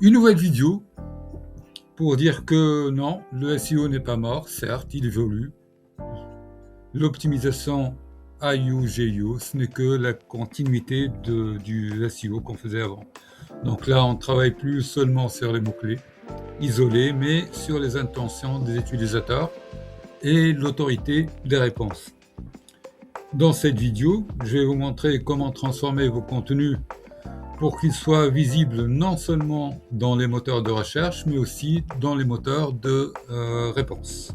Une nouvelle vidéo pour dire que non, le SEO n'est pas mort, certes, il évolue. L'optimisation IO-GEO, ce n'est que la continuité du SEO qu'on faisait avant. Donc là, on ne travaille plus seulement sur les mots-clés isolés, mais sur les intentions des utilisateurs et l'autorité des réponses. Dans cette vidéo, je vais vous montrer comment transformer vos contenus pour qu'ils soient visibles non seulement dans les moteurs de recherche, mais aussi dans les moteurs de réponse.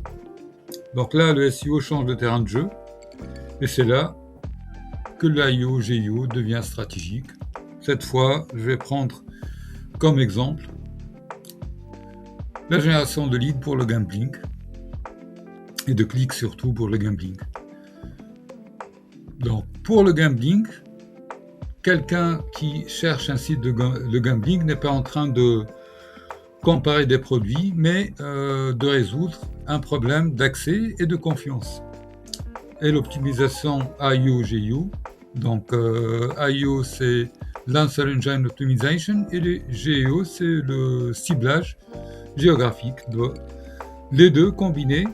Donc là, le SEO change de terrain de jeu, et c'est là que l'IO-GEO devient stratégique. Cette fois, je vais prendre comme exemple la génération de leads pour le gambling, et de clics surtout pour le gambling. Donc pour le gambling, quelqu'un qui cherche un site de gambling n'est pas en train de comparer des produits, mais de résoudre un problème d'accès et de confiance. Et l'optimisation IO-GEO, donc IO c'est l'Answer Engine Optimization et le GEO c'est le ciblage géographique. Les deux combinés,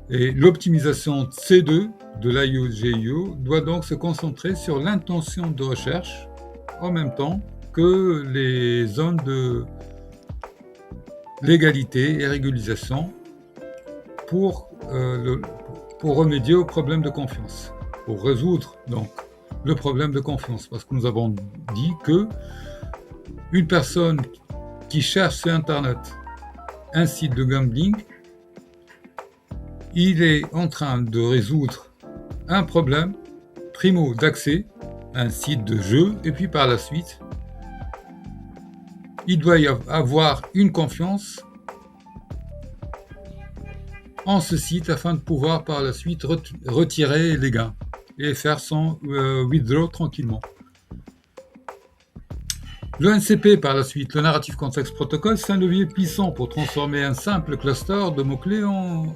et l'optimisation de ces deux, de l'IO-GEO, doit donc se concentrer sur l'intention de recherche en même temps que les zones de légalité et régularisation pour remédier au problème de confiance, pour résoudre donc le problème de confiance, parce que nous avons dit que une personne qui cherche sur Internet un site de gambling, il est en train de résoudre un problème, primo d'accès à un site de jeu, et puis par la suite, il doit y avoir une confiance en ce site afin de pouvoir par la suite retirer les gains et faire son withdraw tranquillement. Le NCP par la suite, le Narrative Context Protocol, c'est un levier puissant pour transformer un simple cluster de mots-clés en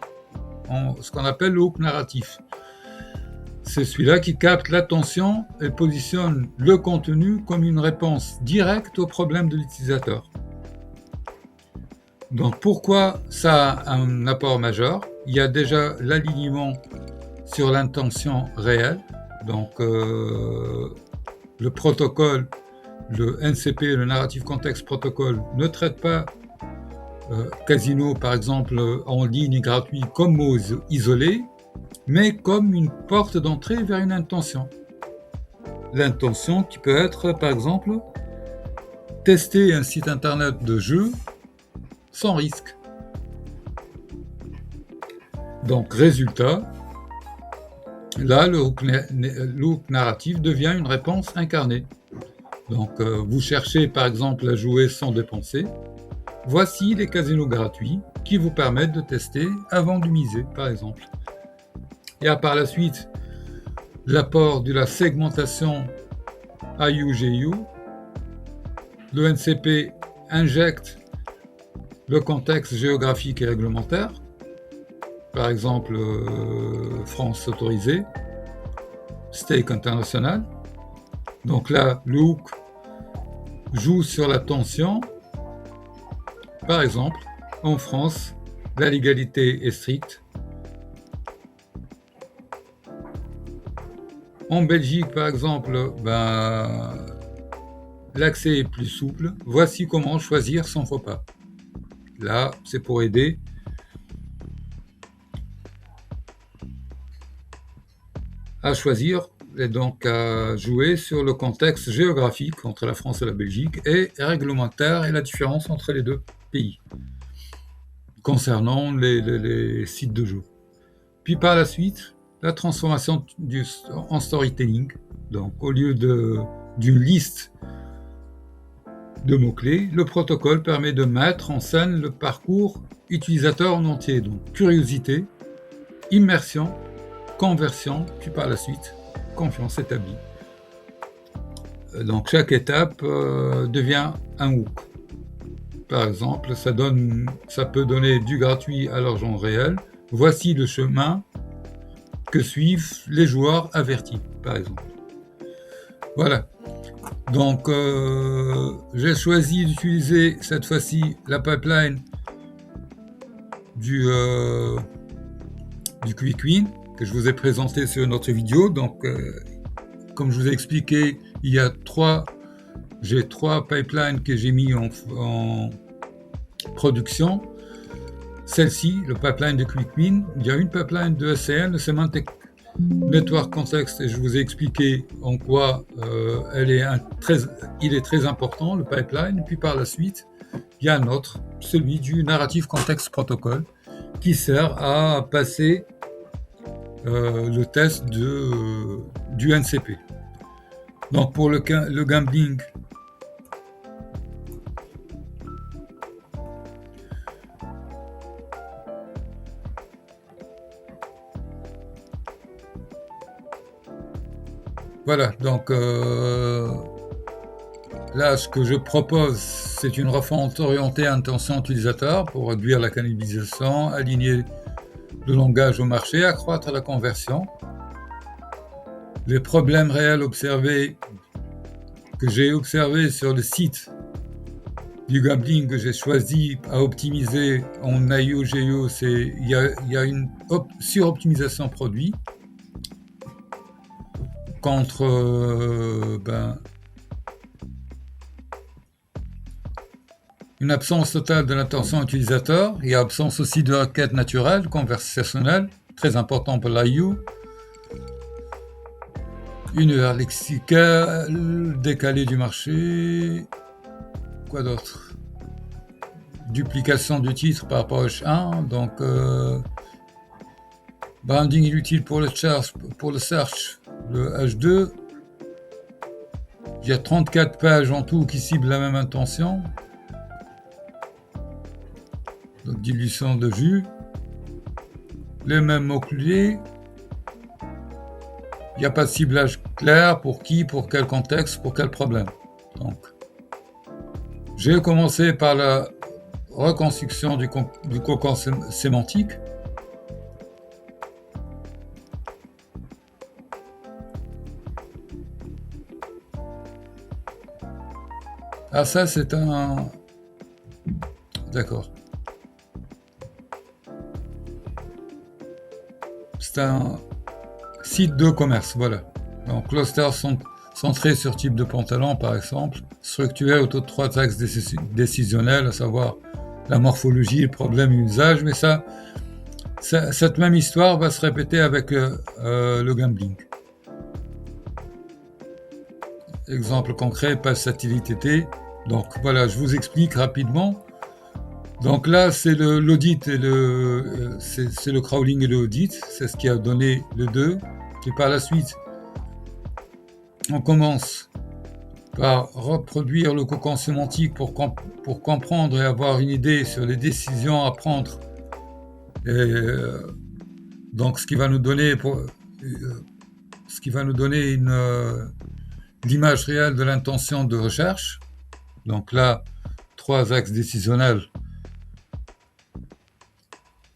ce qu'on appelle le hook narratif. C'est celui-là qui capte l'attention et positionne le contenu comme une réponse directe au problème de l'utilisateur. Donc pourquoi ça a un apport majeur? Il y a déjà l'alignement sur l'intention réelle. Donc le protocole, le NCP, le Narrative Context Protocol, ne traite pas casino par exemple en ligne gratuit comme mot isolé, mais comme une porte d'entrée vers une intention. L'intention qui peut être par exemple tester un site internet de jeu sans risque. Donc résultat, là le hook narratif devient une réponse incarnée. Donc vous cherchez par exemple à jouer sans dépenser. Voici les casinos gratuits qui vous permettent de tester avant de miser, par exemple. Et par la suite, l'apport de la segmentation IO-GEO, le NCP injecte le contexte géographique et réglementaire, par exemple France autorisée, stake international. Donc là, le hook joue sur la tension. Par exemple, en France, la légalité est stricte. En Belgique, par exemple, l'accès est plus souple. Voici comment choisir son faux pas. Là, c'est pour aider à choisir et donc à jouer sur le contexte géographique entre la France et la Belgique et réglementaire et la différence entre les deux pays concernant les sites de jeu. Puis par la suite, la transformation en storytelling. Donc au lieu d'une liste de mots-clés, le protocole permet de mettre en scène le parcours utilisateur en entier. Donc curiosité, immersion, conversion, puis par la suite, confiance établie. Donc chaque étape devient un hook. Par exemple, ça peut donner du gratuit à l'argent réel. Voici le chemin que suivent les joueurs avertis, par exemple. Voilà. Donc, j'ai choisi d'utiliser cette fois-ci la pipeline du Quick Win que je vous ai présenté sur notre vidéo. Donc, comme je vous ai expliqué, j'ai trois pipelines que j'ai mis en production. Celle-ci, le pipeline de Quick Win, il y a une pipeline de SCN, le Semantic Network Context, et je vous ai expliqué en quoi il est très important, le pipeline. Et puis par la suite, il y a un autre, celui du Narrative Context Protocol, qui sert à passer le test du NCP. Donc pour le gambling, voilà, donc là, ce que je propose, c'est une refonte orientée à intention utilisateur pour réduire la cannibalisation, aligner le langage au marché, accroître la conversion. Les problèmes réels que j'ai observés sur le site du gambling que j'ai choisi à optimiser en IO-GEO, il y a une suroptimisation produit contre une absence totale de l'intention utilisateur. Il y a absence aussi de requête naturelle, conversationnelle, très important pour l'IO. Univers lexical, décalé du marché. Quoi d'autre? Duplication du titre par rapport au H1. Donc, branding inutile pour le search, le H2. Il y a 34 pages en tout qui ciblent la même intention. Donc, dilution de vue. Les mêmes mots-clés. Il n'y a pas de ciblage clair pour qui, pour quel contexte, pour quel problème. Donc, j'ai commencé par la reconstruction du cocon sémantique. Ah, ça, c'est un... D'accord. C'est un site de commerce, voilà. Donc, cluster centré sur type de pantalon, par exemple, structuré autour de 3 axes décisionnels, à savoir la morphologie, le problème et l'usage. Mais cette même histoire va se répéter avec le gambling. Exemple concret, page satellite été. Donc voilà, je vous explique rapidement. Donc là, c'est l'audit et c'est le crawling et l'audit. C'est ce qui a donné le 2. Et par la suite, on commence par reproduire le cocon sémantique pour comprendre et avoir une idée sur les décisions à prendre. Et, donc, ce qui va nous donner l'image réelle de l'intention de recherche. Donc là, 3 axes décisionnels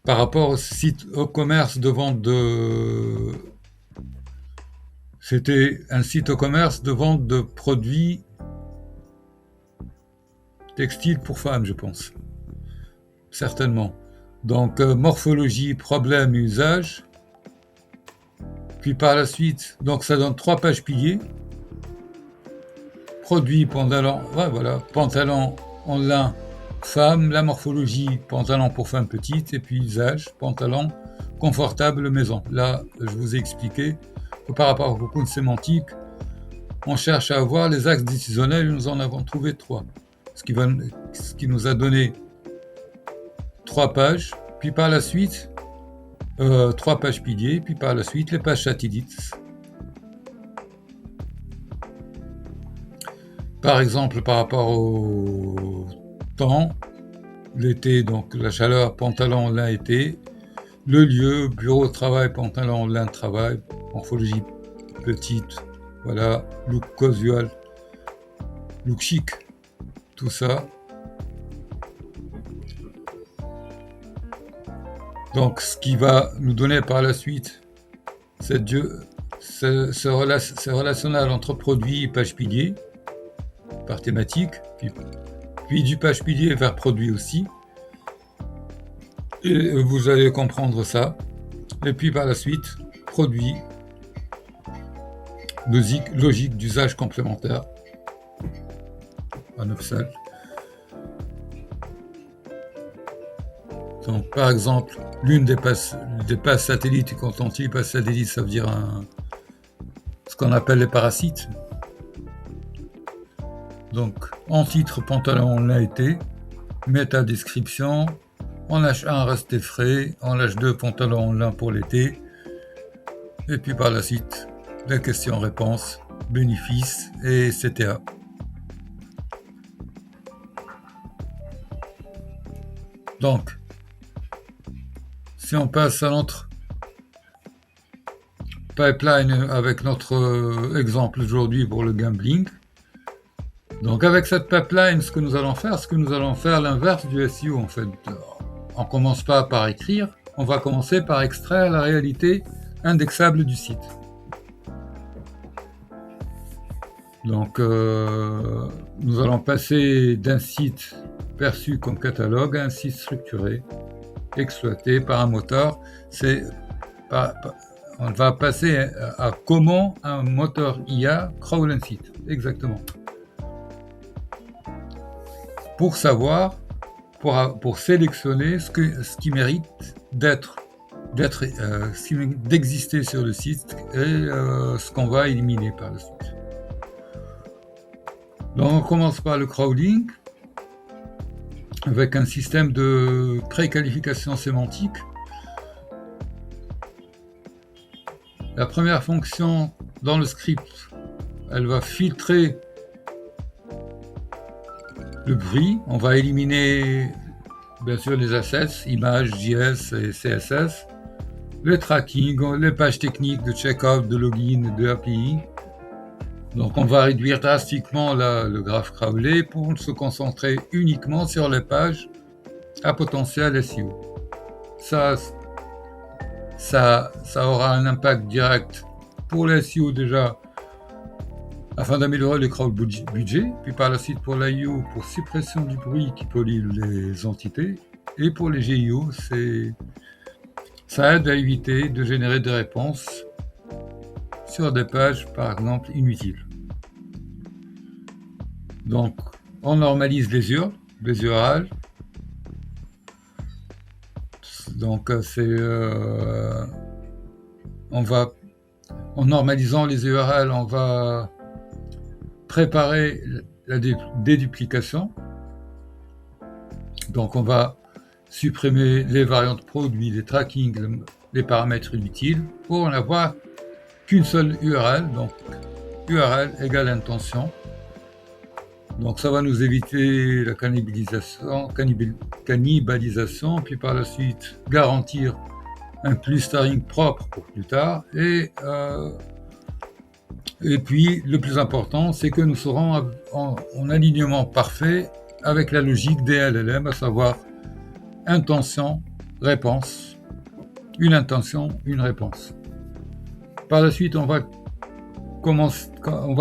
par rapport au site e-commerce de vente de... C'était un site e-commerce de vente de produits textiles pour femmes, je pense. Certainement. Donc, morphologie, problème, usage. Puis par la suite, donc ça donne 3 pages piliers. Produit, pantalon, ouais, voilà, pantalon en lin, femme, la morphologie, pantalon pour femme petite, et puis usage, pantalon confortable maison. Là, je vous ai expliqué que par rapport au cocon sémantique, on cherche à avoir les axes décisionnels, nous en avons trouvé 3. Ce qui nous a donné 3 pages, puis par la suite, 3 pages piliers, puis par la suite, les pages satellites. Par exemple, par rapport au temps, l'été, donc la chaleur, pantalon, lin, été. Le lieu, bureau de travail, pantalon, lin, travail. Morphologie petite, voilà. Look casual, look chic, tout ça. Donc, ce qui va nous donner par la suite, c'est ce relationnel entre produit et page pilier. par thématique, puis du page pilier vers produit aussi. Et vous allez comprendre ça. Et puis par la suite, produit, logique d'usage complémentaire en upsell. Donc par exemple, l'une des passes satellites, et quand on dit passe satellite, ça veut dire ce qu'on appelle les parasites. Donc en titre, pantalon l'a été, méta description, en H1 resté frais, en H2 pantalon lin pour l'été, et puis par la suite, la question-réponse, bénéfices et CTA. Donc, si on passe à notre pipeline avec notre exemple aujourd'hui pour le gambling, donc avec cette pipeline, ce que nous allons faire l'inverse du SEO en fait. On commence pas par écrire, on va commencer par extraire la réalité indexable du site. Donc nous allons passer d'un site perçu comme catalogue à un site structuré, exploité par un moteur. On va passer à comment un moteur IA crawl un site, exactement. Pour savoir, pour sélectionner ce qui mérite d'exister sur le site et ce qu'on va éliminer par la suite. Donc on commence par le crawling avec un système de préqualification sémantique. La première fonction dans le script, elle va filtrer le bruit. On va éliminer bien sûr les assets, images, JS et CSS, le tracking, les pages techniques de checkout, de login, de API. Donc on va réduire drastiquement le graphe crawlé pour se concentrer uniquement sur les pages à potentiel SEO. Ça aura un impact direct pour les SEO déjà, afin d'améliorer les crawl budget, puis par la suite pour l'IO pour suppression du bruit qui pollue les entités, et pour les GIO, ça aide à éviter de générer des réponses sur des pages par exemple inutiles. Donc on normalise les URL. Donc en normalisant les URL, on va préparer la déduplication. Donc on va supprimer les variantes produits, les tracking, les paramètres inutiles pour n'avoir qu'une seule URL. Donc URL égale intention. Donc ça va nous éviter la cannibalisation, puis par la suite garantir un clustering propre pour plus tard. Et puis le plus important, c'est que nous serons en alignement parfait avec la logique des LLM, à savoir intention, réponse, une intention, une réponse. Par la suite, on va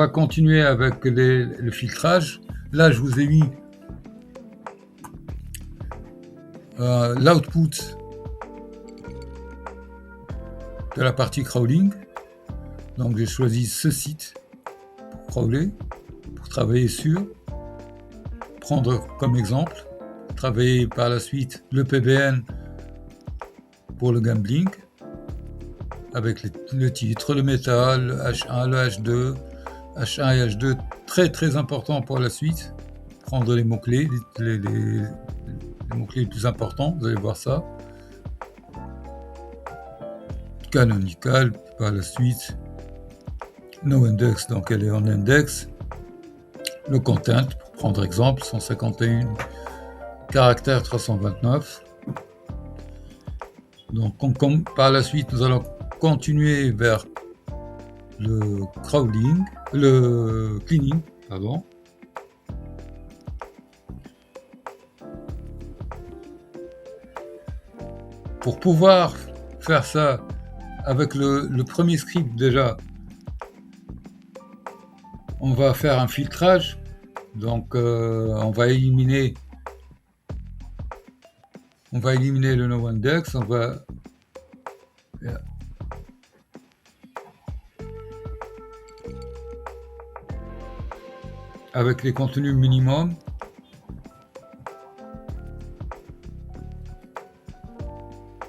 continuer avec le filtrage. Là, je vous ai mis l'output de la partie crawling. Donc j'ai choisi ce site pour crawler, pour travailler sur, prendre comme exemple, travailler par la suite le PBN pour le gambling, avec le titre, le méta, le H1, le H2, H1 et H2, très très important pour la suite. Prendre les mots-clés, les mots-clés les plus importants, vous allez voir ça. Canonical, par la suite. No index, donc elle est en index. Le content, pour prendre exemple, 151 caractères 329. Donc par la suite, nous allons continuer vers le crawling, le cleaning, pardon. Pour pouvoir faire ça avec le premier script déjà, on va faire un filtrage Donc on va éliminer le noindex, on va avec les contenus minimum.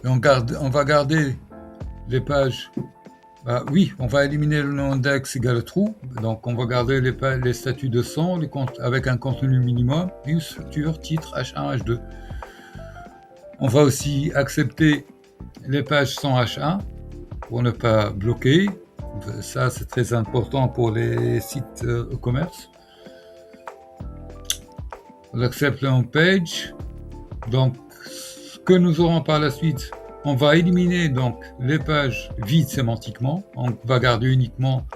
Et on va garder les pages. Oui, on va éliminer le noindex égale true. Donc on va garder les statuts de son avec un contenu minimum, une structure, titre, H1, H2. On va aussi accepter les pages sans H1 pour ne pas bloquer. Ça, c'est très important pour les sites e-commerce. On accepte le home page. Donc, ce que nous aurons par la suite, on va éliminer donc les pages vides sémantiquement. On va garder uniquement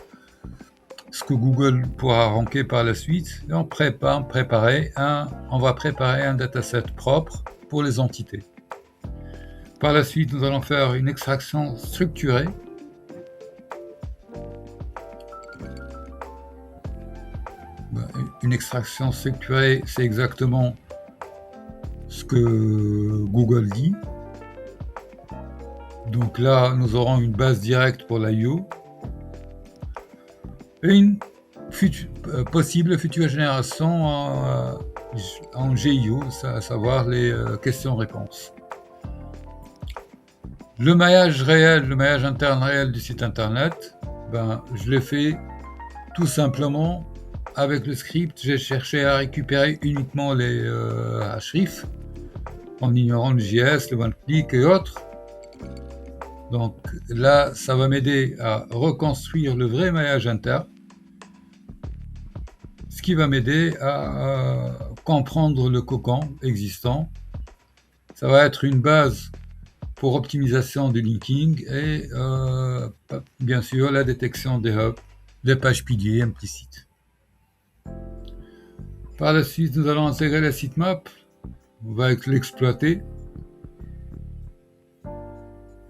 ce que Google pourra ranker par la suite. Et on va préparer un dataset propre pour les entités. Par la suite, nous allons faire une extraction structurée. Une extraction structurée, c'est exactement ce que Google dit. Donc là, nous aurons une base directe pour l'IO et une possible future génération en GIO, à savoir les questions-réponses. Le maillage interne réel du site internet, je l'ai fait tout simplement avec le script. J'ai cherché à récupérer uniquement les href en ignorant le JS, le one-click et autres. Donc là, ça va m'aider à reconstruire le vrai maillage interne, ce qui va m'aider à comprendre le cocon existant. Ça va être une base pour optimisation du linking et bien sûr la détection des hubs, des pages piliers implicites. Par la suite, nous allons intégrer la sitemap. On va l'exploiter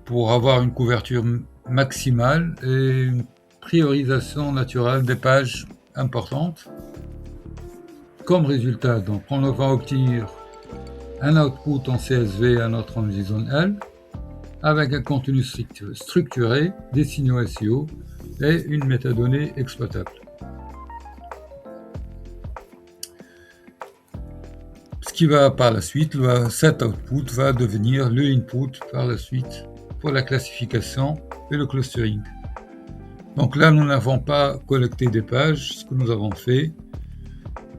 pour avoir une couverture maximale et une priorisation naturelle des pages importantes. Comme résultat, donc, on va obtenir un output en CSV, un autre en JSON-L, avec un contenu structuré, des signaux SEO et une métadonnée exploitable. Ce qui va par la suite, cet output va devenir le input par la suite pour la classification et le clustering. Donc là, nous n'avons pas collecté des pages. Ce que nous avons fait,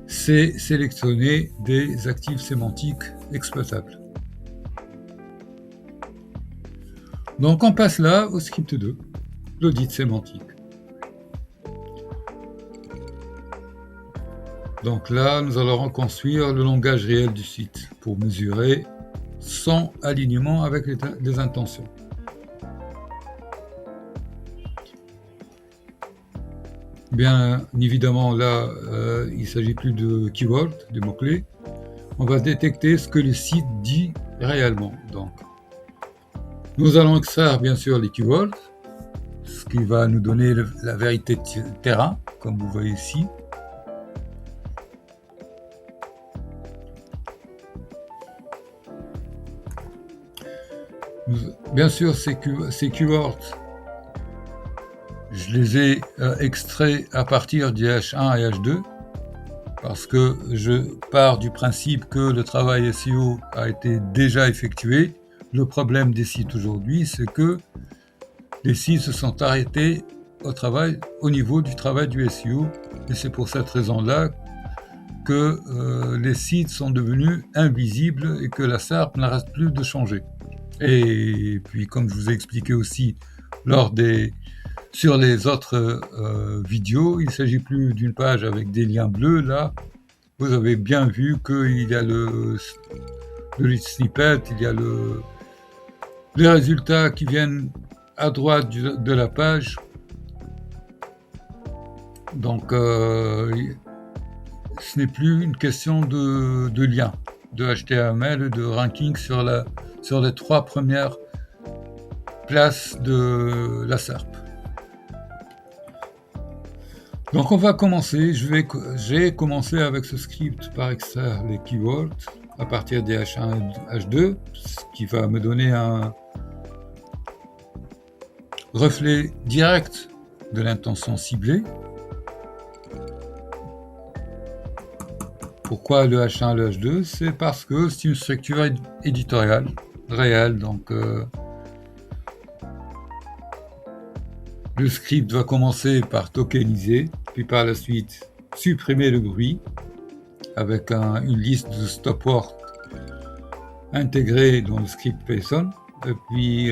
c'est sélectionner des actifs sémantiques exploitables. Donc on passe là au script 2, l'audit sémantique. Donc là, nous allons reconstruire le langage réel du site pour mesurer son alignement avec les intentions. Bien évidemment, là, il ne s'agit plus de keywords, de mots-clés. On va détecter ce que le site dit réellement. Donc, nous allons extraire bien sûr les keywords, ce qui va nous donner la vérité de terrain, comme vous voyez ici. Bien sûr, ces keywords, je les ai extraits à partir du H1 et H2 parce que je pars du principe que le travail SEO a été déjà effectué. Le problème des sites aujourd'hui, c'est que les sites se sont arrêtés au niveau du travail du SEO, et c'est pour cette raison-là que les sites sont devenus invisibles et que la SERP n'arrête plus de changer. Et puis, comme je vous ai expliqué aussi sur les autres vidéos, il ne s'agit plus d'une page avec des liens bleus. Là, vous avez bien vu qu'il y a le snippet, il y a les résultats qui viennent à droite de la page. Donc, ce n'est plus une question de lien, de HTML, de ranking sur les 3 premières places de la SERP. Donc on va commencer, j'ai commencé avec ce script par extraire les keywords à partir des H1 et H2, ce qui va me donner un reflet direct de l'intention ciblée. Pourquoi le H1 et le H2? C'est parce que c'est une structure éditoriale réelle, donc le script va commencer par tokeniser, puis par la suite supprimer le bruit avec une liste de stop words intégrée dans le script Python. Et puis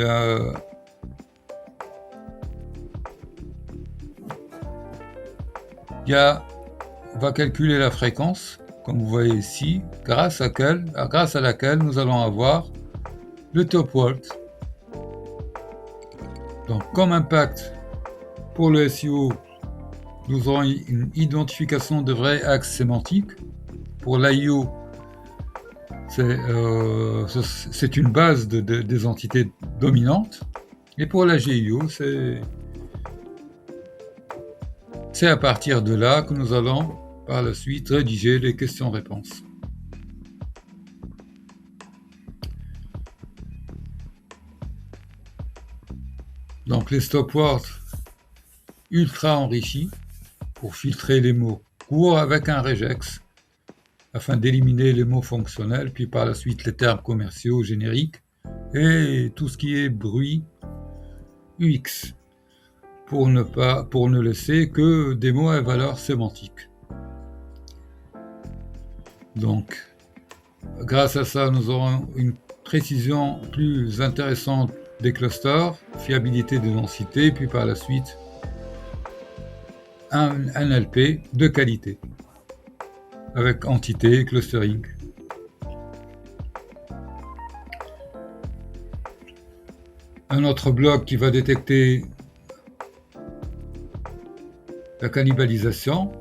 va calculer la fréquence, comme vous voyez ici, grâce à laquelle nous allons avoir le top word. Donc comme impact pour le SEO, nous aurons une identification de vrais axes sémantiques. Pour l'IO, c'est une base des entités dominantes. Et pour la GIO, c'est à partir de là que nous allons par la suite rédiger les questions-réponses. Donc les stop words ultra enrichis pour filtrer les mots courts avec un regex afin d'éliminer les mots fonctionnels, puis par la suite les termes commerciaux génériques et tout ce qui est bruit UX pour ne laisser que des mots à valeur sémantique. Donc grâce à ça, nous aurons une précision plus intéressante des clusters, fiabilité des densités, puis par la suite un NLP de qualité avec entité clustering. Un autre bloc qui va détecter la cannibalisation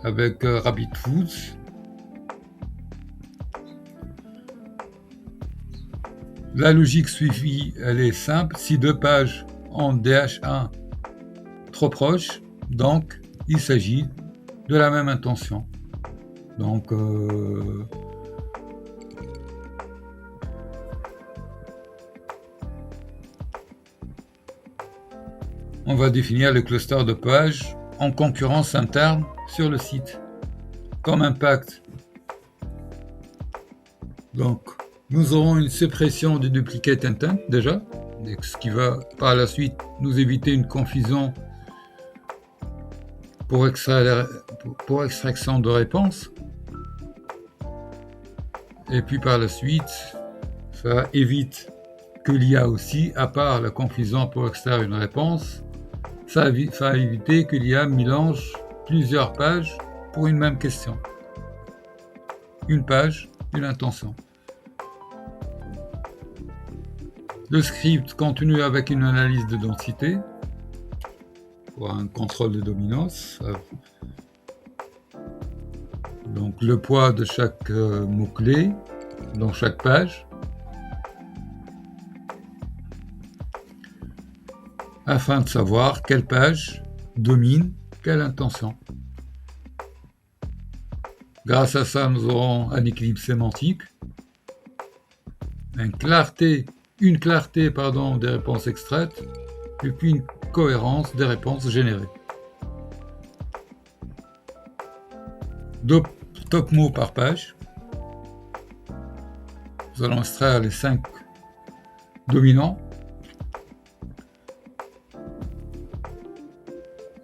avec Rabbit Foods. La logique suivie, elle est simple. Si deux pages ont DH1 trop proches, donc il s'agit de la même intention. Donc on va définir le cluster de pages en concurrence interne sur le site. Comme impact, donc nous aurons une suppression du duplicate intent déjà, ce qui va par la suite nous éviter une confusion pour extraction de réponses. Et puis par la suite, ça évite que l'IA aussi, à part la confusion pour extraire une réponse, ça va éviter que l'IA mélange plusieurs pages pour une même question. Une page, une intention. Le script continue avec une analyse de densité pour un contrôle de dominance. Donc le poids de chaque mot-clé dans chaque page afin de savoir quelle page domine quelle intention. Grâce à ça, nous aurons un équilibre sémantique, une clarté des réponses extraites, et puis une cohérence des réponses générées. Top mots par page. Nous allons extraire les 5 dominants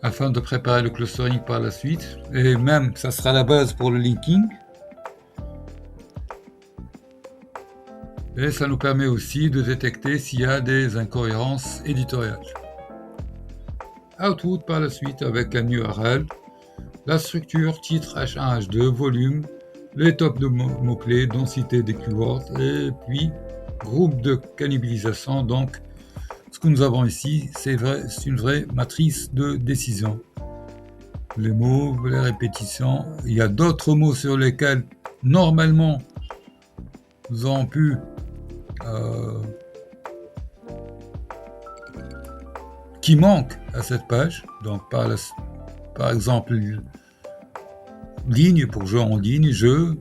afin de préparer le clustering par la suite, et même ça sera la base pour le linking. Et ça nous permet aussi de détecter s'il y a des incohérences éditoriales. Output par la suite avec un URL, la structure, titre, H1, H2, volume, les tops de mots-clés, densité des keywords, et puis groupe de cannibalisation. Donc ce que nous avons ici, c'est une vraie matrice de décision. Les mots, les répétitions, il y a d'autres mots sur lesquels normalement nous aurons pu qui manque à cette page. Donc par exemple, ligne pour jeu en ligne, jeu.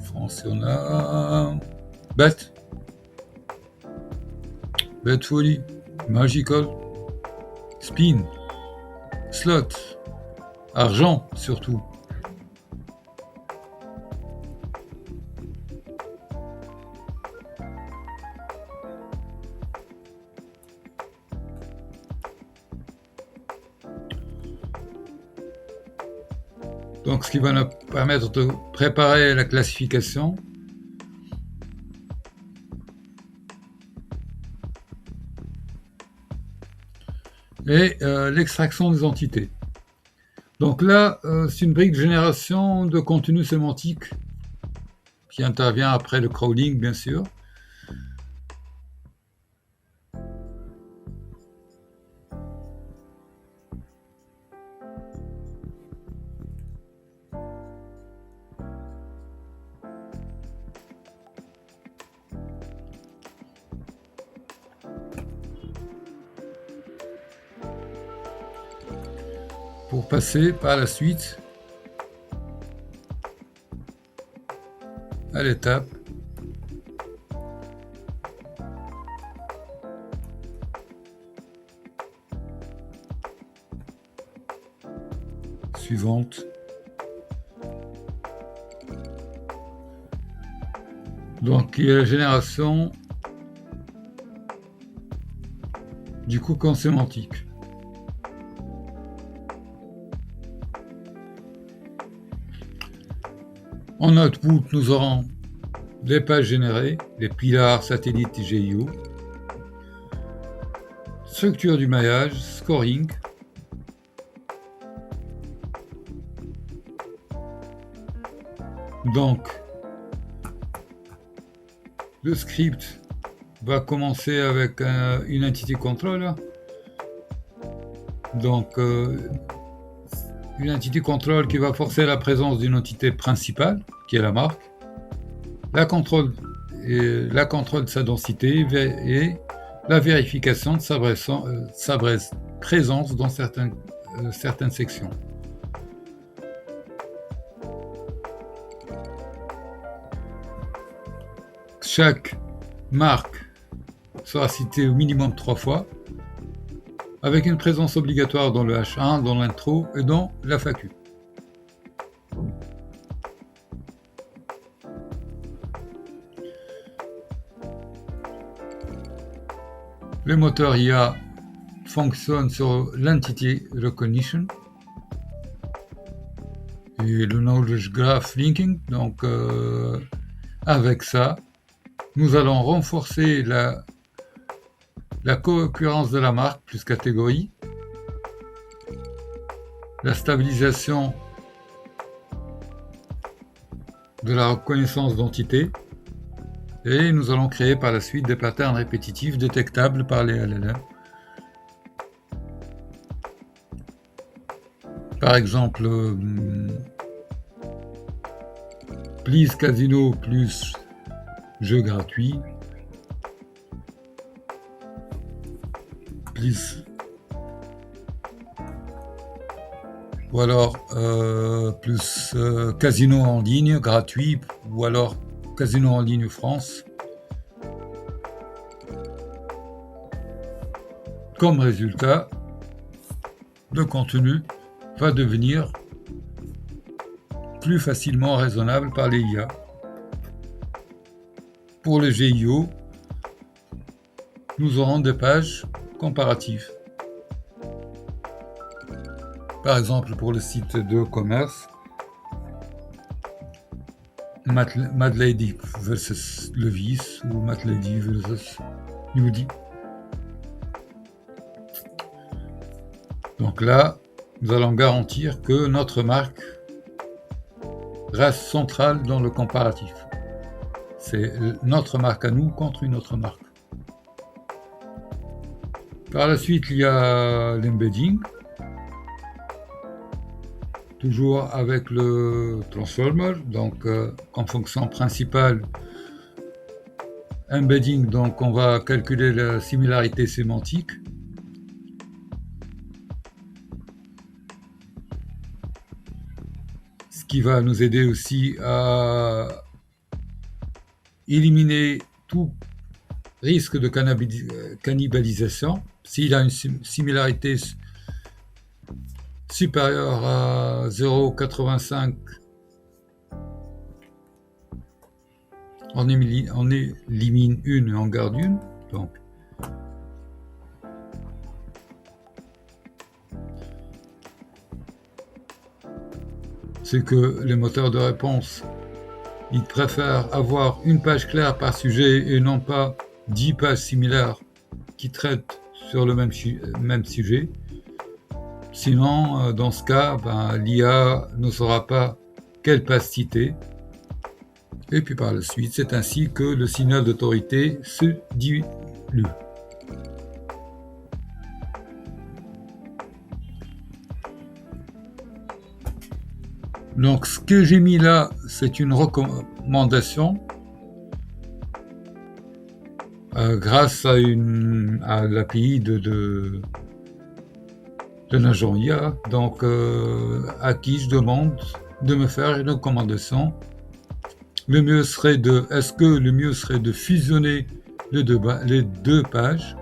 France, on a Bet Folly, Magical, Spin, Slot, Argent surtout. Donc, ce qui va nous permettre de préparer la classification. Et l'extraction des entités. Donc là, c'est une brique de génération de contenu sémantique qui intervient après le crawling, bien sûr. Pour passer par la suite à l'étape suivante. Donc, il y a la génération du cocon sémantique. En output, nous aurons les pages générées, les pilars, satellites et GIO, structure du maillage, scoring, donc le script va commencer avec une entity control, donc une entity control qui va forcer la présence d'une entité principale, qui est la marque, la contrôle de sa densité et la vérification de sa présence dans certaines sections. Chaque marque sera citée au minimum 3 fois, avec une présence obligatoire dans le H1, dans l'intro et dans la FAQ. Le moteur IA fonctionne sur l'entity recognition et le knowledge graph linking. Donc, avec ça, nous allons renforcer la co-occurrence de la marque plus catégorie, la stabilisation de la reconnaissance d'entité, et nous allons créer par la suite des patterns répétitifs détectables par les LLM. Par exemple, please casino plus jeu gratuit, please, ou alors plus casino en ligne gratuit, ou alors Casino en ligne France. Comme résultat, le contenu va devenir plus facilement raisonnable par les IA. Pour les GIO, nous aurons des pages comparatives. Par exemple, pour le site de commerce, Mad Lady versus Levi's ou Mad Lady versus Nudie. Donc là, nous allons garantir que notre marque reste centrale dans le comparatif. C'est notre marque à nous contre une autre marque. Par la suite, il y a l'embedding. Toujours avec le transformer, donc comme fonction principale, embedding, donc on va calculer la similarité sémantique. Ce qui va nous aider aussi à éliminer tout risque de cannibalisation. S'il a une similarité supérieure à 0,85, on élimine une et on garde une. Donc, c'est que les moteurs de réponse, ils préfèrent avoir une page claire par sujet et non pas 10 pages similaires qui traitent sur le même sujet. Sinon, dans ce cas, l'IA ne saura pas quelle page citer. Et puis par la suite, c'est ainsi que le signal d'autorité se dilue. Donc ce que j'ai mis là, c'est une recommandation grâce à l'API de l'agent IA, donc à qui je demande de me faire une recommandation. Est-ce que le mieux serait de fusionner les deux pages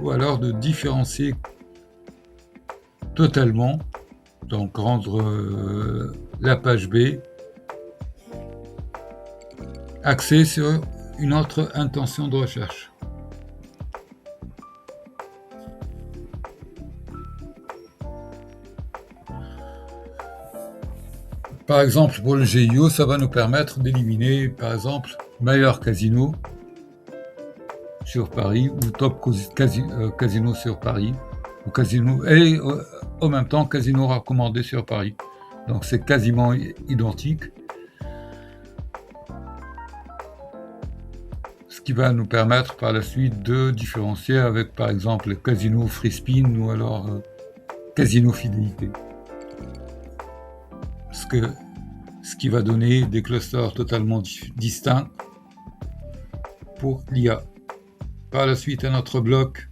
ou alors de différencier totalement, donc rendre la page B axée sur une autre intention de recherche. Par exemple, pour le GIO, ça va nous permettre d'éliminer, par exemple, Meilleur Casino sur Paris ou Top Casino sur Paris, ou Casino, et en même temps Casino recommandé sur Paris. Donc c'est quasiment identique. Ce qui va nous permettre par la suite de différencier avec, par exemple, Casino Free Spin ou alors Casino Fidélité. Ce qui va donner des clusters totalement distincts pour l'IA. Par la suite, un autre bloc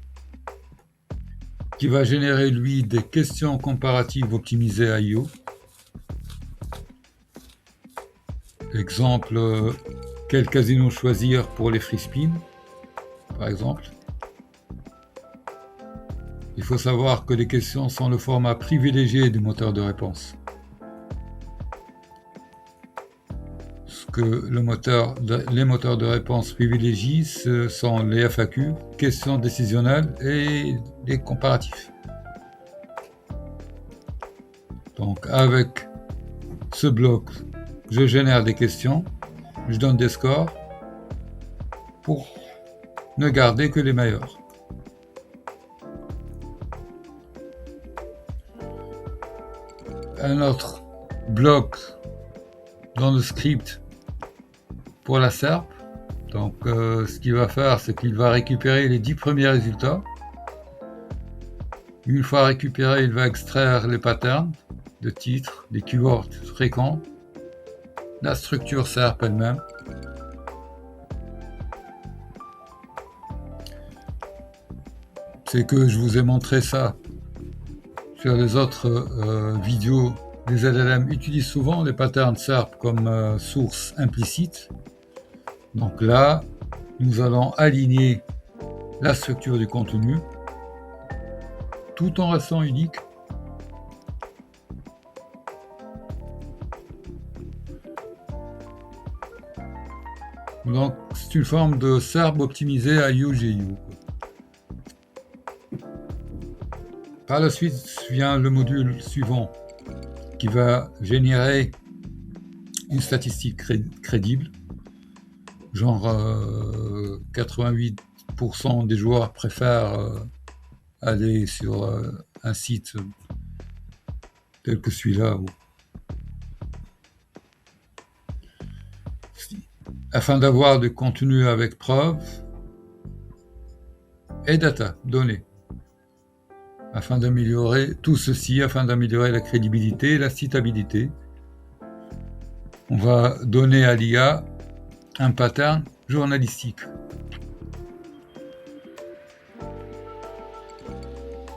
qui va générer, lui, des questions comparatives optimisées à IO. Exemple, quel casino choisir pour les free spin, par exemple. Il faut savoir que les questions sont le format privilégié des moteurs de réponse. Ce que les moteurs de réponse privilégient, ce sont les FAQ, questions décisionnelles et les comparatifs. Donc avec ce bloc, je génère des questions, je donne des scores pour ne garder que les meilleurs. Un autre bloc dans le script pour la SERP. Donc ce qu'il va faire, c'est qu'il va récupérer les 10 premiers résultats. Une fois récupéré, il va extraire les patterns de titres, des keywords fréquents, la structure SERP elle-même. C'est que je vous ai montré ça sur les autres vidéos. Les LLM utilisent souvent les patterns SERP comme source implicite. Donc là, nous allons aligner la structure du contenu tout en restant unique. Donc c'est une forme de SERP optimisé à IO-GIO. Par la suite vient le module suivant qui va générer une statistique crédible. Genre 88% des joueurs préfèrent aller sur un site tel que celui-là. Afin d'avoir du contenu avec preuves et data, données. Afin d'améliorer tout ceci, afin d'améliorer la crédibilité et la citabilité, on va donner à l'IA un pattern journalistique.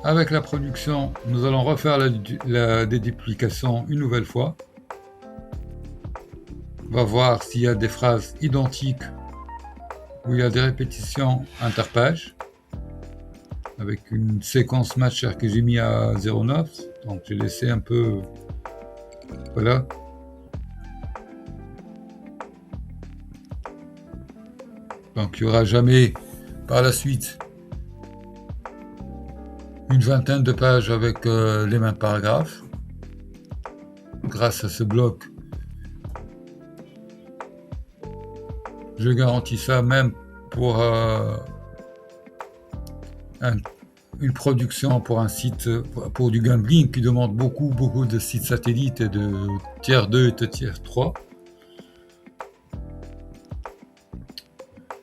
avec la production, nous allons refaire la déduplication une nouvelle fois. On va voir s'il y a des phrases identiques où il y a des répétitions interpages avec une séquence matcher que j'ai mis à 0,9. Donc j'ai laissé un peu... Voilà. Donc il n'y aura jamais par la suite une vingtaine de pages avec les mêmes paragraphes. Grâce à ce bloc, je garantis ça même pour une production pour un site, pour du gambling qui demande beaucoup de sites satellites et de tiers 2 et de tiers 3.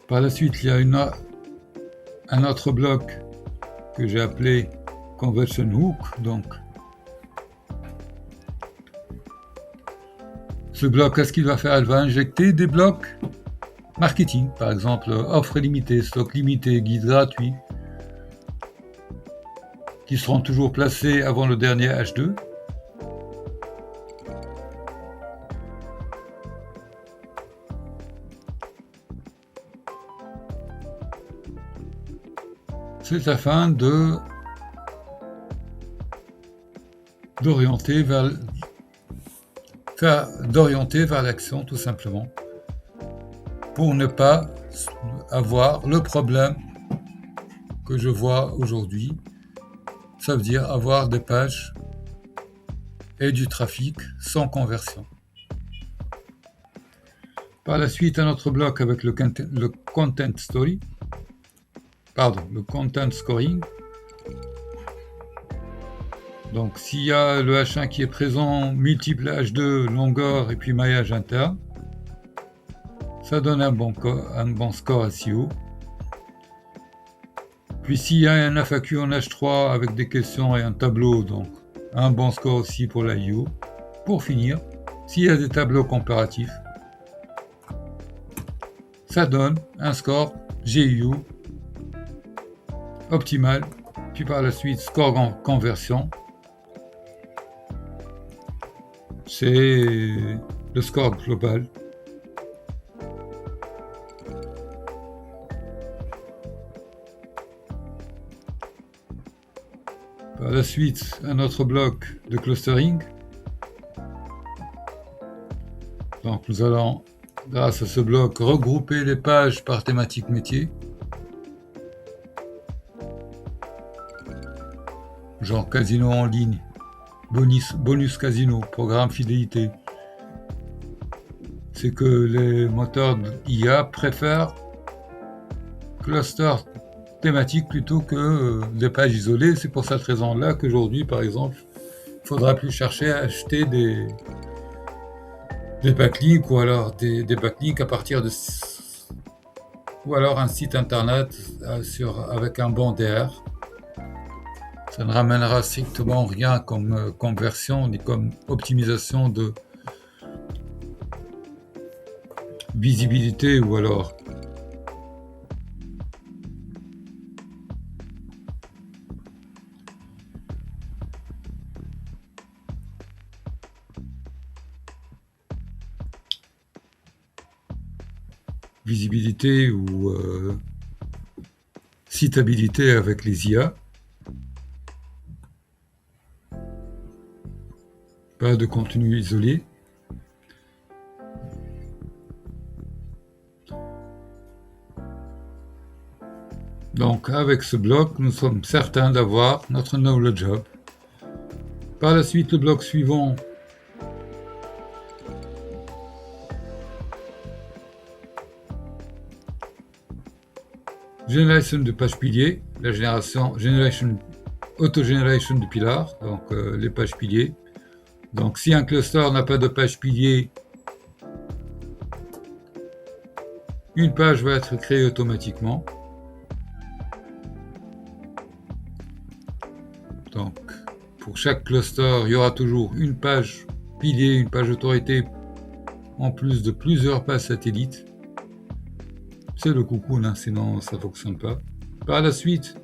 Par la suite, il y a un autre bloc que j'ai appelé Conversion Hook. Donc, ce bloc, qu'est-ce qu'il va faire? Elle va injecter des blocs marketing, par exemple offre limitée, stock limité, guide gratuit, qui seront toujours placés avant le dernier H2. C'est afin d'orienter vers l'action, tout simplement, pour ne pas avoir le problème que je vois aujourd'hui. Ça veut dire avoir des pages et du trafic sans conversion. Par la suite, un autre bloc avec le content story, le content scoring. Donc s'il y a le H1 qui est présent, multiple H2, longueur et puis maillage interne, ça donne un bon score SEO. Puis s'il y a un FAQ en H3 avec des questions et un tableau, donc un bon score aussi pour la IO. Pour finir, s'il y a des tableaux comparatifs, ça donne un score GIO optimal. Puis par la suite, score en conversion. C'est le score global. Par la suite, un autre bloc de clustering. Donc nous allons, grâce à ce bloc, regrouper les pages par thématique métier. Genre casino en ligne, bonus casino, programme fidélité. C'est que les moteurs d'IA préfèrent cluster thématique plutôt que des pages isolées. C'est pour cette raison-là qu'aujourd'hui, par exemple, il ne faudra plus chercher à acheter des backlinks ou alors des backlinks à partir de... ou alors un site internet avec un bon DR. Ça ne ramènera strictement rien comme conversion ni comme optimisation de visibilité ou alors visibilité ou citabilité avec les IA. Pas de contenu isolé. Donc avec ce bloc, nous sommes certains d'avoir notre knowledge hub. Par la suite, le bloc suivant, génération de pages piliers, la auto-génération de pilars, donc les pages piliers. Donc si un cluster n'a pas de page pilier, une page va être créée automatiquement. Donc pour chaque cluster, il y aura toujours une page pilier, une page autorité, en plus de plusieurs pages satellites. C'est le cocoon, sinon ça ne fonctionne pas. Par la suite,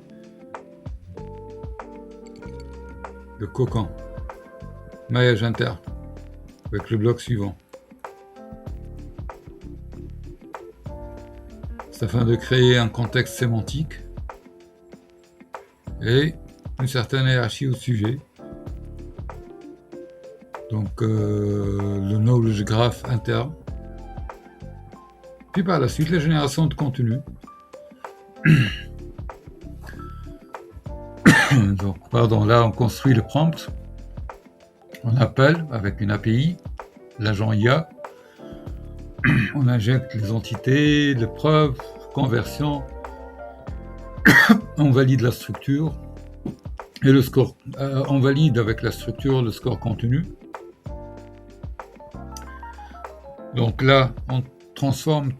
le cocon, maillage interne, avec le bloc suivant. C'est afin de créer un contexte sémantique et une certaine hiérarchie au sujet. Donc le knowledge graph interne. Puis par la suite, la génération de contenu. Donc, là on construit le prompt. On appelle avec une API l'agent IA. On injecte les entités, les preuves, conversion. On valide la structure et le score. On valide avec la structure le score contenu. Donc là, on transforme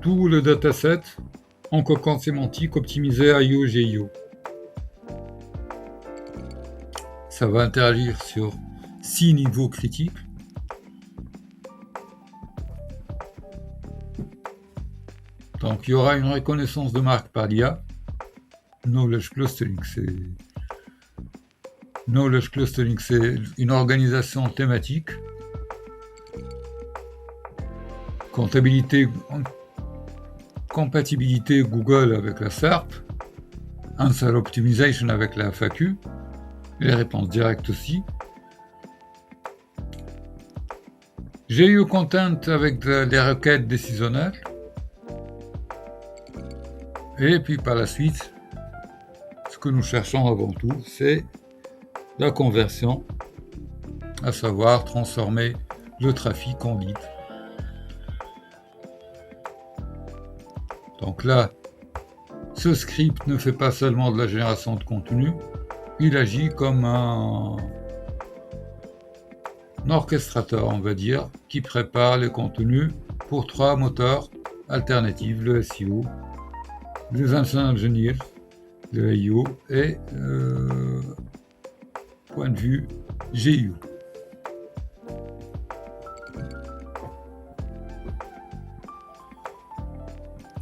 tout le dataset en cocon sémantique optimisé IO-GIO. Ça va interagir sur 6 niveaux critiques. Donc il y aura une reconnaissance de marque par l'IA. Knowledge clustering, c'est une organisation thématique. Compatibilité Google avec la SERP, Answer Optimization avec la FAQ, les réponses directes aussi. GIO Content avec les requêtes décisionnelles. Et puis par la suite, ce que nous cherchons avant tout, c'est la conversion, à savoir transformer le trafic en lead. Donc là, ce script ne fait pas seulement de la génération de contenu, il agit comme un orchestrateur, on va dire, qui prépare les contenus pour 3 moteurs alternatifs, le SEO, les Ancient Engineers, le IO et point de vue GIO.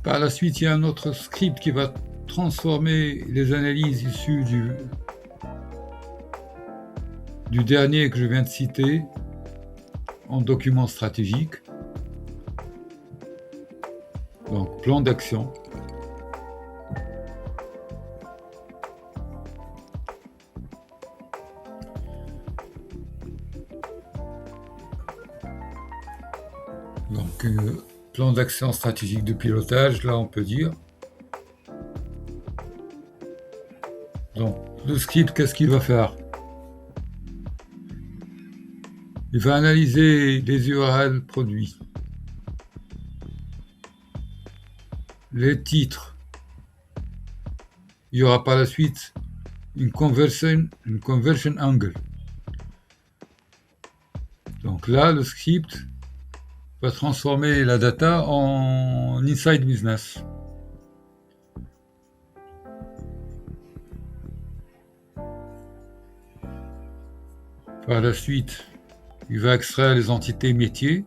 Par la suite, il y a un autre script qui va transformer les analyses issues du dernier que je viens de citer en document stratégique. Donc, plan d'action. Donc, plan d'action stratégique de pilotage, là on peut dire. Donc, le script, qu'est-ce qu'il va faire? Il va analyser les URL produits, les titres. Il y aura par la suite une conversion angle. Donc là, le script va transformer la data en inside business. Par la suite, il va extraire les entités métiers,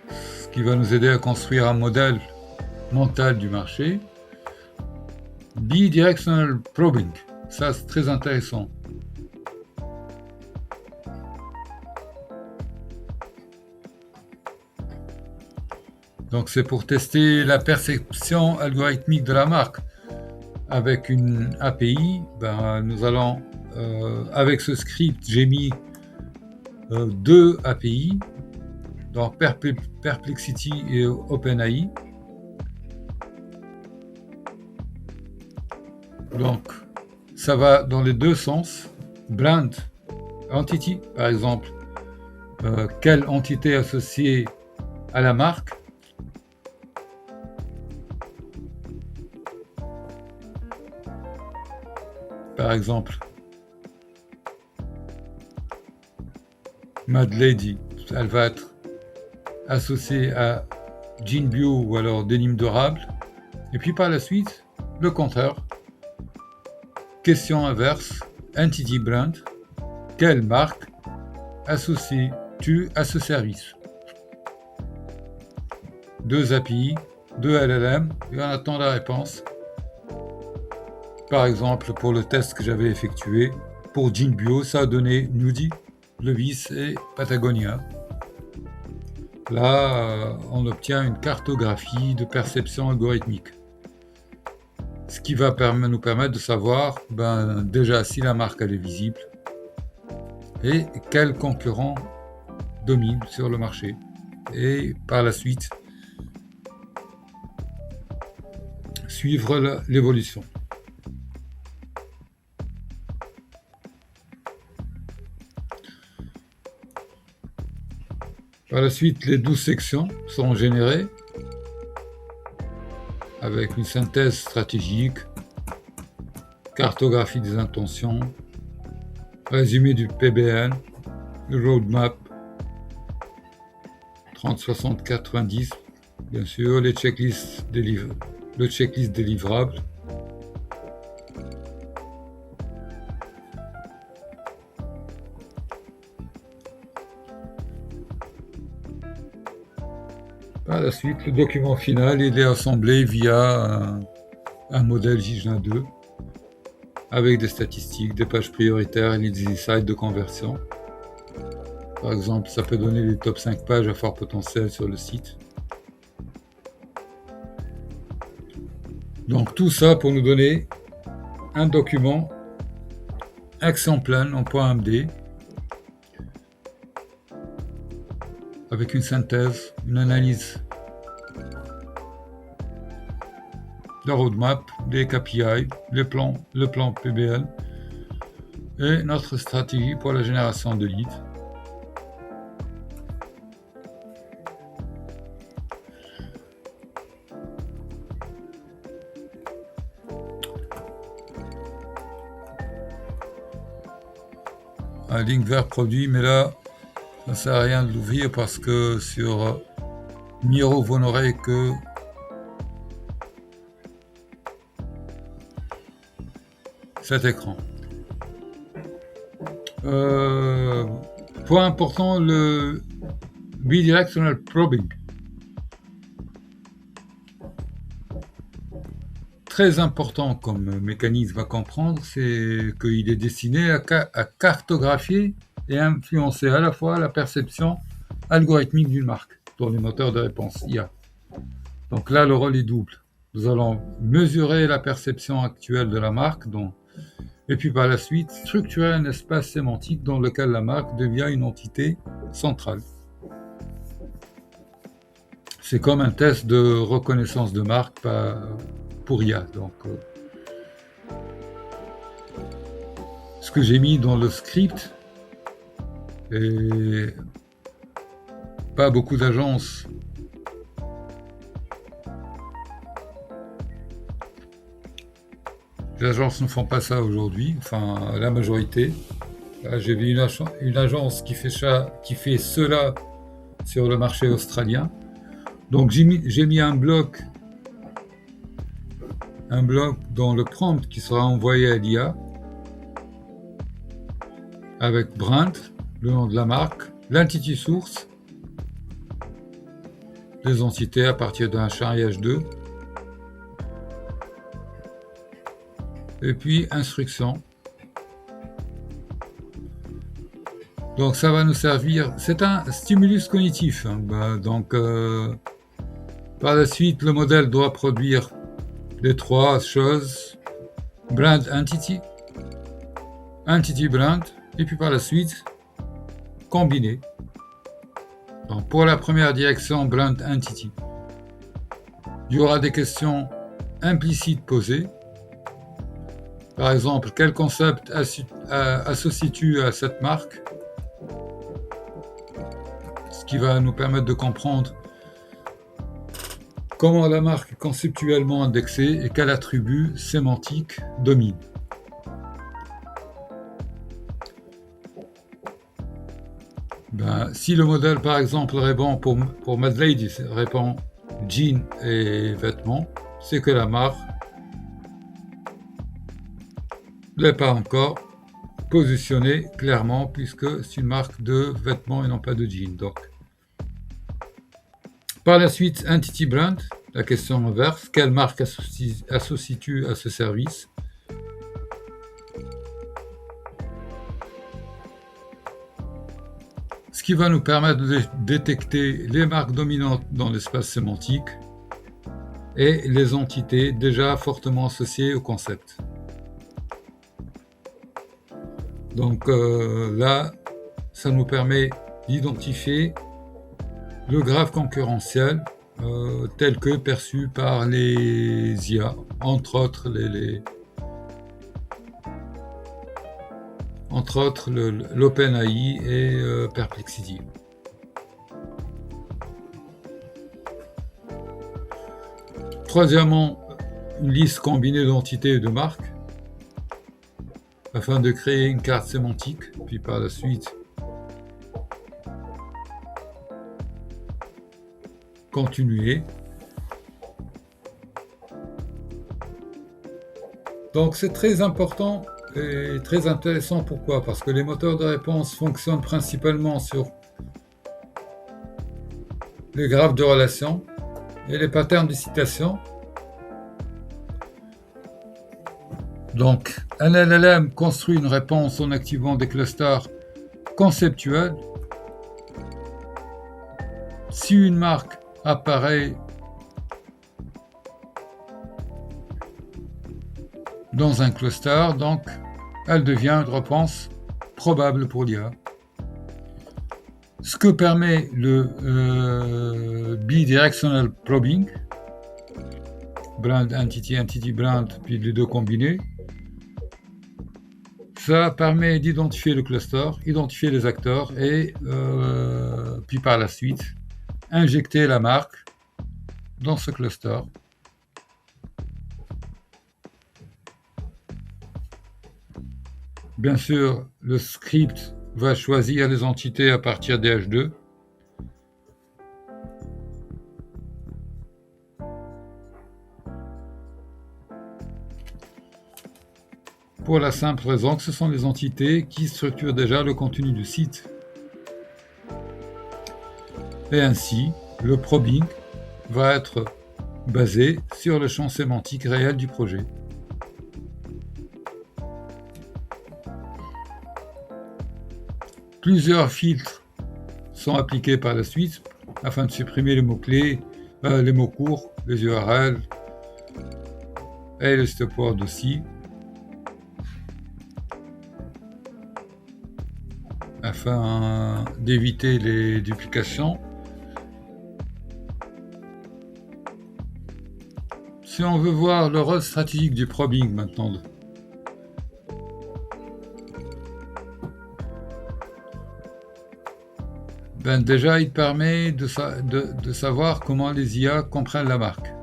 ce qui va nous aider à construire un modèle mental du marché. Bidirectional probing, ça c'est très intéressant. Donc c'est pour tester la perception algorithmique de la marque. Avec une API, nous allons, avec ce script, j'ai mis 2 API, donc Perplexity et OpenAI. Donc ça va dans les deux sens. Brand, entity, par exemple, quelle entité associée à la marque. Par exemple, Mad Lady, elle va être associée à Jean Bio ou alors Denim Durable. Et puis par la suite, le contraire. Question inverse, Entity Brand, quelle marque associes-tu à ce service? 2 API, 2 LLM, et on attend la réponse. Par exemple, pour le test que j'avais effectué, pour Jean Bio, ça a donné Nudie, Levi's et Patagonia. Là, on obtient une cartographie de perception algorithmique. Ce qui va nous permettre de savoir déjà si la marque elle est visible et quels concurrents dominent sur le marché. Et par la suite, suivre l'évolution. Par la suite, les 12 sections seront générées avec une synthèse stratégique, cartographie des intentions, résumé du PBN, le roadmap, 30, 60, 90, bien sûr, les checklists le checklist délivrable, par la suite, le document final il est assemblé via un modèle JGN2 avec des statistiques, des pages prioritaires et des insights de conversion. Par exemple, ça peut donner les top 5 pages à fort potentiel sur le site. Donc tout ça pour nous donner un document action plan en .md avec une synthèse, une analyse de roadmap, des KPI, le plan PBL et notre stratégie pour la génération de leads. Un link vers produit, mais là, ça ne sert à rien de l'ouvrir parce que sur Miro, vous n'aurez que cet écran. Point important, le bidirectional probing. Très important comme mécanisme à comprendre, c'est qu'il est destiné à cartographier et influencer à la fois la perception algorithmique d'une marque dans les moteurs de réponse IA. Donc là, le rôle est double. Nous allons mesurer la perception actuelle de la marque, et puis par la suite, structurer un espace sémantique dans lequel la marque devient une entité centrale. C'est comme un test de reconnaissance de marque pour IA. Donc, ce que j'ai mis dans le script, et pas beaucoup d'agences les agences ne font pas ça aujourd'hui, enfin la majorité. Là, j'ai vu une agence qui fait cela sur le marché australien. Donc j'ai mis un bloc dans le prompt qui sera envoyé à l'IA avec brand, le nom de la marque, l'entity source, les entités à partir d'un char H2, et puis instruction. Donc ça va nous servir, c'est un stimulus cognitif. Par la suite, le modèle doit produire les trois choses, brand entity, entity brand, et puis par la suite, combiner. Donc pour la première direction, brand entity, il y aura des questions implicites posées. Par exemple, quel concept associes-tu à cette marque? Ce qui va nous permettre de comprendre comment la marque est conceptuellement indexée et quel attribut sémantique domine. Si le modèle, par exemple, répond pour Mad Lady, répond jeans et vêtements, c'est que la marque n'est pas encore positionnée clairement puisque c'est une marque de vêtements et non pas de jeans. Donc, par la suite, entity brand, la question inverse, quelle marque associes-tu à ce service? qui va nous permettre de détecter les marques dominantes dans l'espace sémantique et les entités déjà fortement associées au concept. Donc là, ça nous permet d'identifier le graphe concurrentiel tel que perçu par les IA, entre autres l'OpenAI et Perplexity. Troisièmement, une liste combinée d'entités et de marques afin de créer une carte sémantique, puis par la suite continuer. Donc c'est très important et très intéressant. Pourquoi ? Parce que les moteurs de réponse fonctionnent principalement sur les graphes de relations et les patterns de citation. Donc un LLM construit une réponse en activant des clusters conceptuels. Si une marque apparaît dans un cluster, donc elle devient une réponse probable pour l'IA. Ce que permet le bidirectional probing, brand entity, entity brand, puis les deux combinés, ça permet d'identifier le cluster, identifier les acteurs et puis par la suite injecter la marque dans ce cluster. Bien sûr, le script va choisir les entités à partir des H2. Pour la simple raison que ce sont les entités qui structurent déjà le contenu du site. Et ainsi, le probing va être basé sur le champ sémantique réel du projet. Plusieurs filtres sont appliqués par la suite afin de supprimer les mots-clés, les mots courts, les URL et le stopword aussi, afin d'éviter les duplications. Si on veut voir le rôle stratégique du probing maintenant, déjà il permet de savoir comment les IA comprennent la marque,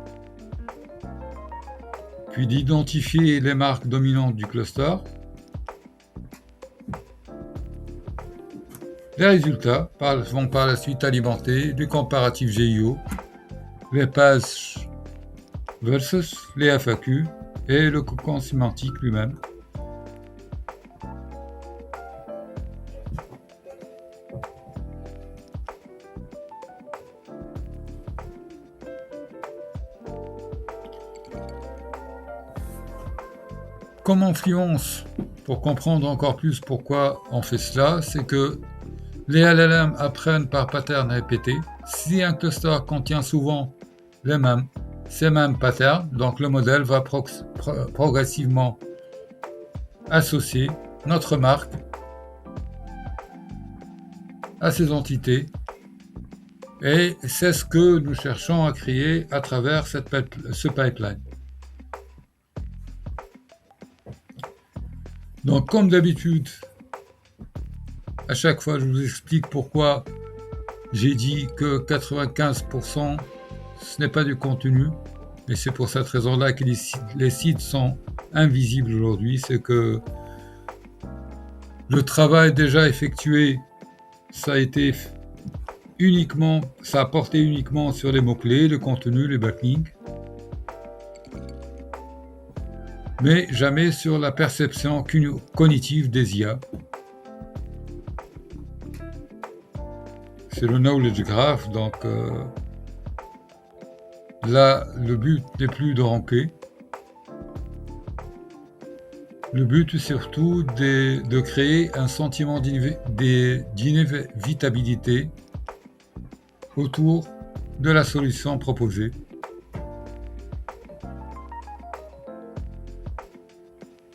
puis d'identifier les marques dominantes du cluster. Les résultats vont par la suite alimenter du comparatif GIO, les pages versus les FAQ et le cocon sémantique lui-même. Comme influence, pour comprendre encore plus pourquoi on fait cela, c'est que les LLM apprennent par pattern répété. Si un cluster contient souvent ces mêmes patterns, donc le modèle va progressivement associer notre marque à ces entités. Et c'est ce que nous cherchons à créer à travers ce pipeline. Donc comme d'habitude, à chaque fois je vous explique pourquoi j'ai dit que 95% ce n'est pas du contenu, et c'est pour cette raison-là que les sites sont invisibles aujourd'hui. C'est que le travail déjà effectué, ça a porté uniquement sur les mots-clés, le contenu, les backlinks, mais jamais sur la perception cognitive des IA. C'est le knowledge graph, donc là, le but n'est plus de ranker, Le but est surtout de créer un sentiment d'inévitabilité autour de la solution proposée.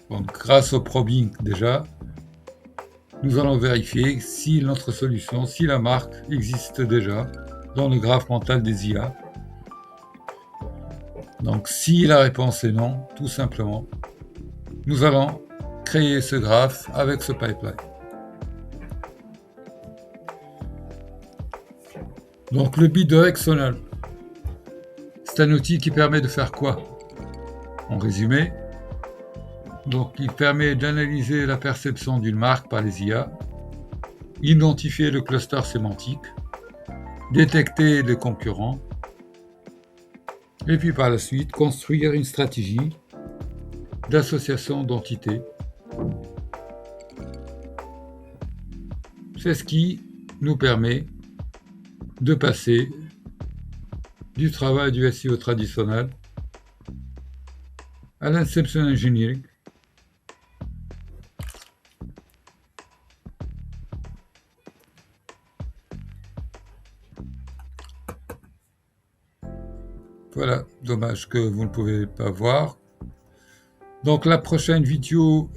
Donc, grâce au probing déjà, nous allons vérifier si notre solution, si la marque existe déjà dans le graphe mental des IA. Donc, si la réponse est non, tout simplement, nous allons créer ce graphe avec ce pipeline. Donc, le bidirectionnel, c'est un outil qui permet de faire quoi? En résumé, donc il permet d'analyser la perception d'une marque par les IA, identifier le cluster sémantique, détecter les concurrents, et puis par la suite construire une stratégie d'association d'entités. C'est ce qui nous permet de passer du travail du SEO traditionnel à l'inception engineering. Voilà, dommage que vous ne pouvez pas voir. Donc la prochaine vidéo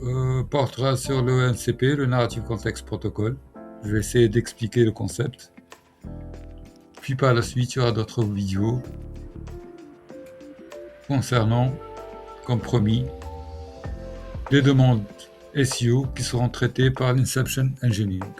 portera sur le NCP, le Narrative Context Protocol. Je vais essayer d'expliquer le concept. Puis par la suite, il y aura d'autres vidéos concernant, comme promis, des demandes SEO qui seront traitées par l'Inception Engineering.